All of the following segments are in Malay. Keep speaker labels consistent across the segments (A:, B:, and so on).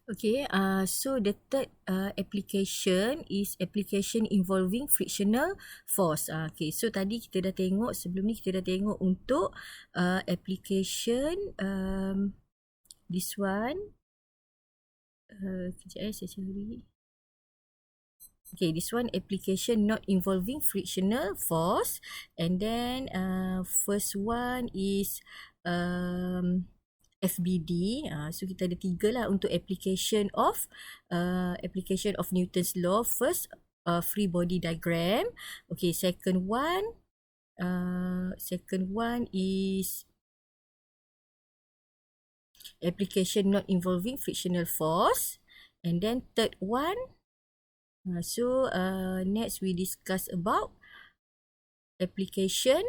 A: Okay, so the third application is application involving frictional force. Okay, so tadi kita dah tengok, sebelum ni kita dah tengok untuk application this one. Kejap saya cari. Okay, this one application not involving frictional force, and then first one is FBD. So kita ada 3 lah untuk application of Newton's law. First, free body diagram. Okay, second one is application not involving frictional force, and then third one, next we discuss about application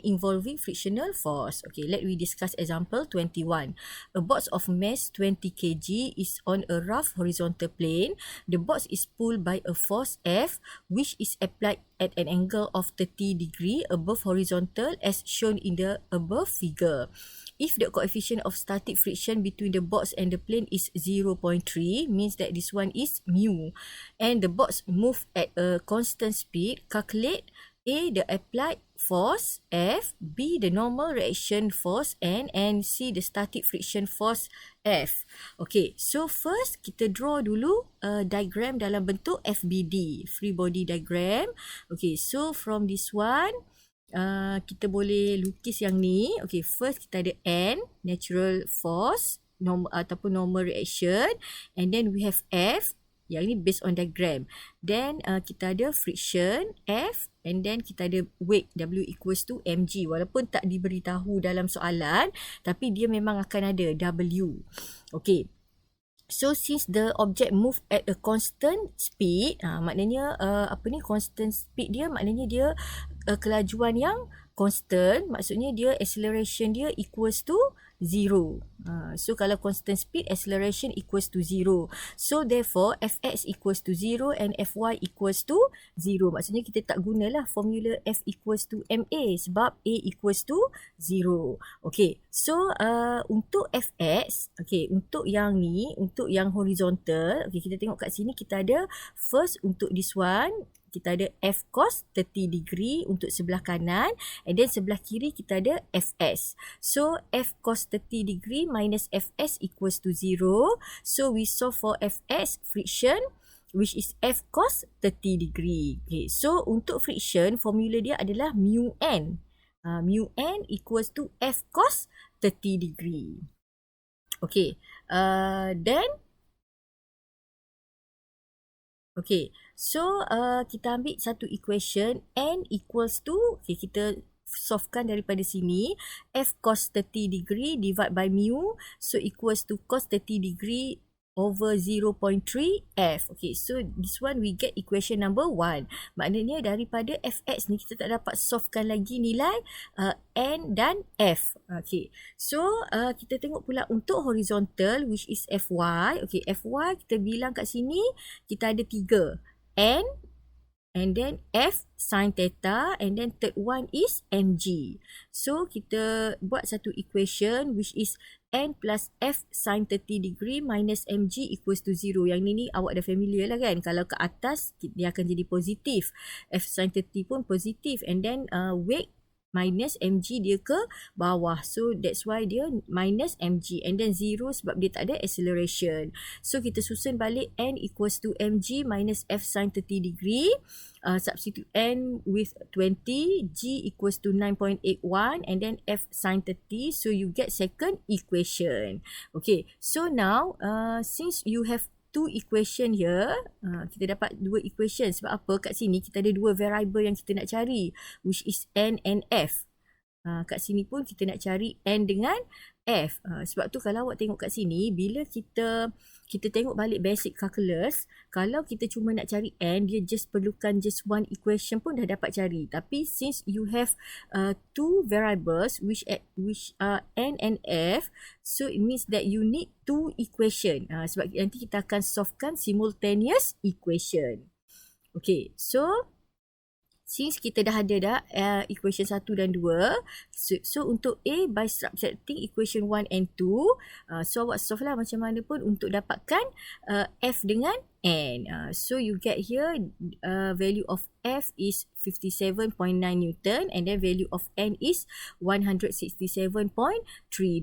A: involving frictional force. Okay, let we discuss example 21. A box of mass 20 kg is on a rough horizontal plane. The box is pulled by a force F, which is applied at an angle of 30 degree above horizontal as shown in the above figure. If the coefficient of static friction between the box and the plane is 0.3, means that this one is mu, and the box move at a constant speed, calculate A, the applied force F, B, the normal reaction force N, and C, the static friction force F. Okay, so first kita draw dulu diagram dalam bentuk FBD, free body diagram. Okay, so from this one, kita boleh lukis yang ni. Okay, first kita ada N, natural force, ataupun normal reaction, and then we have F, yang ni based on diagram. Then kita ada friction F, and then kita ada weight W equals to mg. Walaupun tak diberitahu dalam soalan, tapi dia memang akan ada W. Okay, so since the object move at a constant speed, maknanya constant speed dia maknanya dia kelajuan yang constant, maksudnya dia acceleration dia equals to 0. So kalau constant speed, acceleration equals to 0. So therefore Fx equals to 0 and Fy equals to 0. Maksudnya kita tak gunalah formula F equals to ma sebab A equals to 0. Okay, so untuk Fx, okay, untuk yang ni, untuk yang horizontal, okay, kita tengok kat sini kita ada first untuk this one, kita ada F cos 30 degree untuk sebelah kanan, and then sebelah kiri kita ada Fs. So F cos 30 degree minus Fs equals to 0. So we solve for Fs, friction, which is F cos 30 degree. Okay, so untuk friction, formula dia adalah mu n. Mu n equals to F cos 30 degree. Okay, then okay, so kita ambil satu equation, n equals to, okay, kita solvekan daripada sini, F cos 30 degree divide by mu, so equals to cos 30 degree over 0.3 F. Okay, so this one we get equation number 1. Maknanya daripada Fx ni kita tak dapat solvekan lagi nilai N dan F. Okay, so kita tengok pula untuk horizontal, which is Fy. Okay, Fy kita bilang kat sini kita ada 3. N, and then F sin theta, and then third one is mg. So kita buat satu equation which is N plus F sin 30 degree minus mg equals to 0. Yang ni awak dah familiar lah kan. Kalau ke atas dia akan jadi positif, F sin 30 pun positif, and then weight minus mg dia ke bawah. So that's why dia minus mg, and then 0 sebab dia tak ada acceleration. So kita susun balik N equals to mg minus F sin 30 degree. Substitute N with 20, G equals to 9.81, and then F sin 30. So you get second equation. Okay, so now since you have two equation here, kita dapat dua equation. Sebab apa? Kat sini kita ada dua variable yang kita nak cari, which is N and F. Kat sini pun kita nak cari N dengan F. Sebab tu kalau awak tengok kat sini, bila kita tengok balik basic calculus, kalau kita cuma nak cari N, dia just perlukan just one equation pun dah dapat cari. Tapi since you have two variables which are N and F, so it means that you need two equation. Sebab nanti kita akan solvekan simultaneous equation. Okay, so Since kita dah ada equation 1 dan 2, so untuk A by subtracting equation 1 and 2, so awak solve lah macam mana pun untuk dapatkan F dengan N. So you get here value of F is 57.9 Newton and then value of N is 167.3.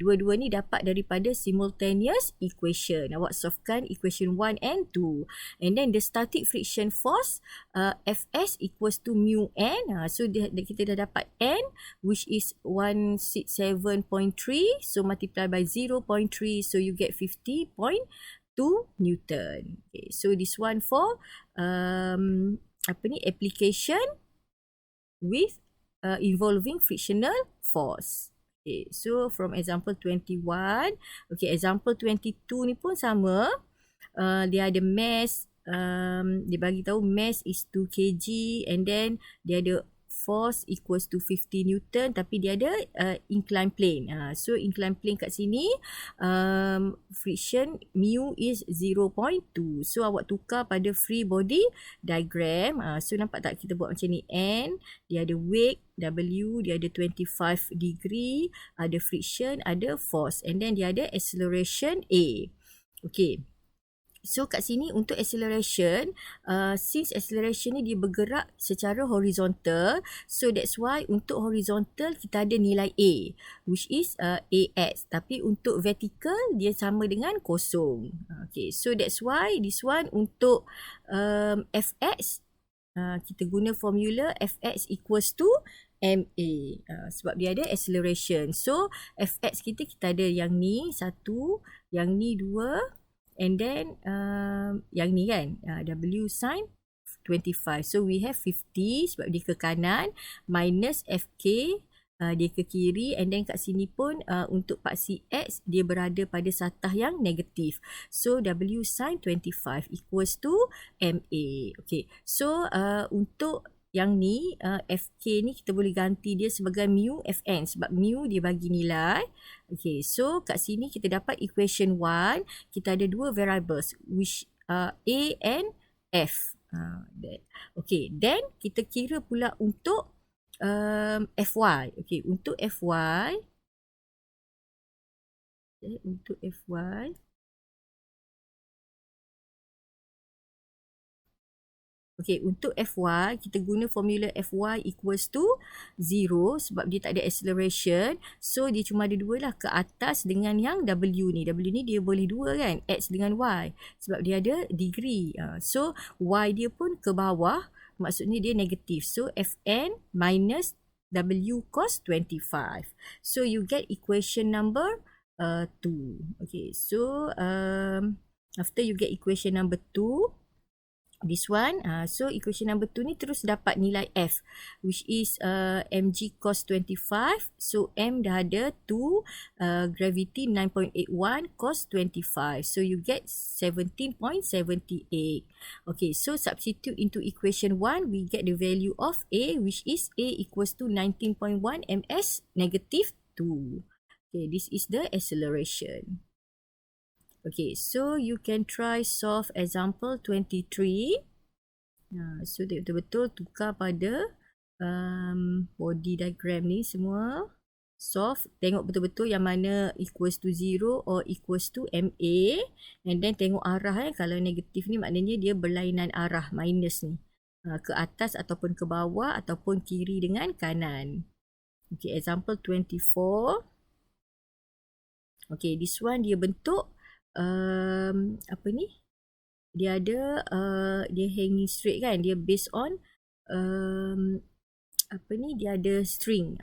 A: Dua-dua ni dapat daripada simultaneous equation. Awak solvekan equation 1 and 2. And then the static friction force Fs equals to mu N. So kita dah dapat N which is 167.3. So multiply by 0.3. So you get 50.2 Newton. Okay, so this one for application with involving frictional force. Okay, so from example 21, okay, example 22 ni pun sama. Dia ada mass, dia bagi tahu mass is 2 kg and then dia ada force equals to 50 Newton tapi dia ada inclined plane. So inclined plane kat sini friction mu is 0.2. So awak tukar pada free body diagram. So nampak tak kita buat macam ni. N, dia ada weight, W, dia ada 25 degree, ada friction, ada force and then dia ada acceleration A. Okay. So kat sini untuk acceleration, since acceleration ni dia bergerak secara horizontal, so that's why untuk horizontal kita ada nilai A, which is AX. Tapi untuk vertical dia sama dengan kosong. Okay, so that's why this one untuk Fx, kita guna formula Fx equals to MA. Sebab dia ada acceleration. So Fx kita ada yang ni 1, yang ni 2. And then yang ni kan W sin 25. So we have 50 sebab dia ke kanan minus FK dia ke kiri and then kat sini pun untuk paksi X dia berada pada satah yang negatif. So W sin 25 equals to MA. Okay. So untuk yang ni FK ni kita boleh ganti dia sebagai mu Fn sebab mu dia bagi nilai. Okay, so kat sini kita dapat equation 1, kita ada dua variables which A and F. Okay, then kita kira pula untuk Fy. Okay, untuk Fy, okay, untuk Fy, kita guna formula Fy equals to 0 sebab dia tak ada acceleration. So, dia cuma ada dua lah, ke atas dengan yang W ni. W ni dia boleh dua kan, X dengan Y. Sebab dia ada degree. So, Y dia pun ke bawah, maksudnya dia negatif. So, Fn minus W cos 25. So, you get equation number 2. Okay, so, after you get equation number 2, this one, so equation number 2 ni terus dapat nilai F which is mg cos 25. So M dah ada 2, gravity 9.81 cos 25. So you get 17.78. Okay, so substitute into equation 1, we get the value of A which is A equals to 19.1 ms negative 2. Okay, this is the acceleration. Okay, so you can try solve example 23. So dia betul-betul tukar pada body diagram ni semua. Solve, tengok betul-betul yang mana equals to 0 or equals to MA. And then tengok arah kalau negatif ni maknanya dia berlainan arah minus ni. Ke atas ataupun ke bawah ataupun kiri dengan kanan. Okay, example 24. Okay, this one dia bentuk apa ni, dia ada dia hanging straight kan, dia based on apa ni, dia ada string,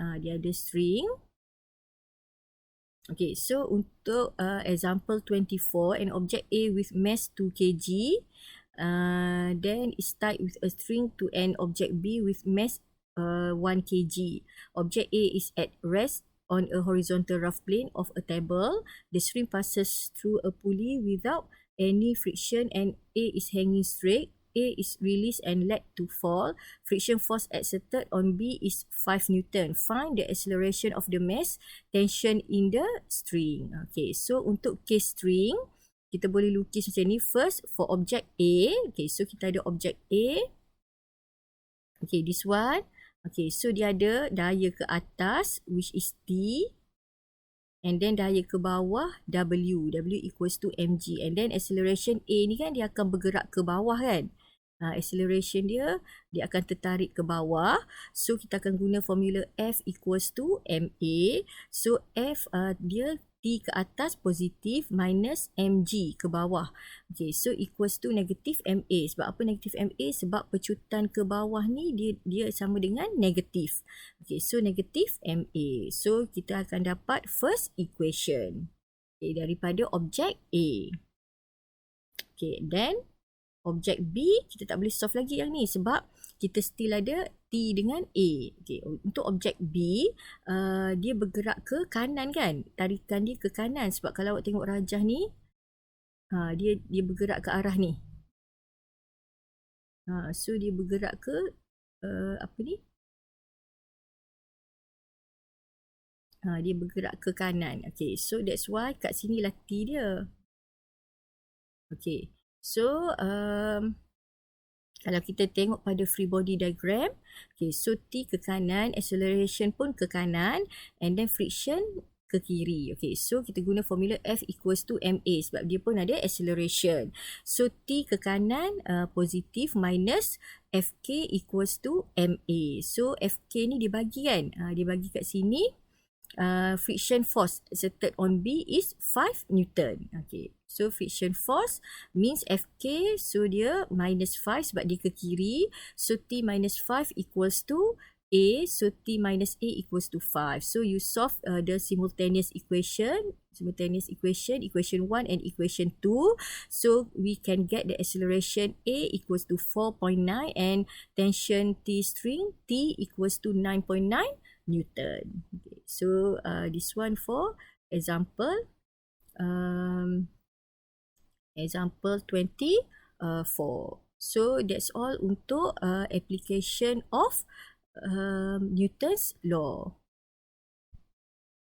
A: Okay, so untuk example 24, an object A with mass 2 kg then is tied with a string to an object B with mass 1 kg. Object A is at rest on a horizontal rough plane of a table. The string passes through a pulley without any friction and A is hanging straight. A is released and let to fall. Friction force exerted on B is 5 Newton. Find the acceleration of the mass tension in the string. Okay, so untuk case string, kita boleh lukis macam ni. First, for object A. Okay, so kita ada object A. Okay, this one. Okay, so dia ada daya ke atas which is T, and then daya ke bawah W. W equals to mg. And then acceleration A ni kan dia akan bergerak ke bawah kan. Acceleration dia akan tertarik ke bawah. So kita akan guna formula F equals to ma. So F dia T ke atas positif minus mg ke bawah. Okay, so equals to negatif ma. Sebab apa negatif ma? Sebab pecutan ke bawah ni dia sama dengan negatif. Okay, so negatif ma. So kita akan dapat first equation. Okay, daripada objek A. Okay, then objek B kita tak boleh solve lagi yang ni sebab kita still ada T dengan A. Okay, untuk objek B dia bergerak ke kanan kan, tarikan dia ke kanan sebab kalau awak tengok rajah ni dia bergerak ke arah ni. So dia bergerak ke apa ni? Dia bergerak ke kanan. Okay, so that's why kat sini lah T dia. Okay, so kalau kita tengok pada free body diagram, okay, so T ke kanan, acceleration pun ke kanan, and then friction ke kiri. Okay, so kita guna formula F equals to ma sebab dia pun ada acceleration. So T ke kanan positif minus Fk equals to ma. So Fk ni dia bagi kan, dia bagi kat sini. Friction force exerted on B is 5 Newton. Okay, so friction force means Fk, so dia minus 5 sebab dia ke kiri. So T minus 5 equals to A, so T minus A equals to 5. So you solve the simultaneous equation, equation 1 and equation 2. So we can get the acceleration A equals to 4.9 and tension T string T equals to 9.9 Newton. Okay, so this one for example example 24. So that's all untuk application of Newton's law.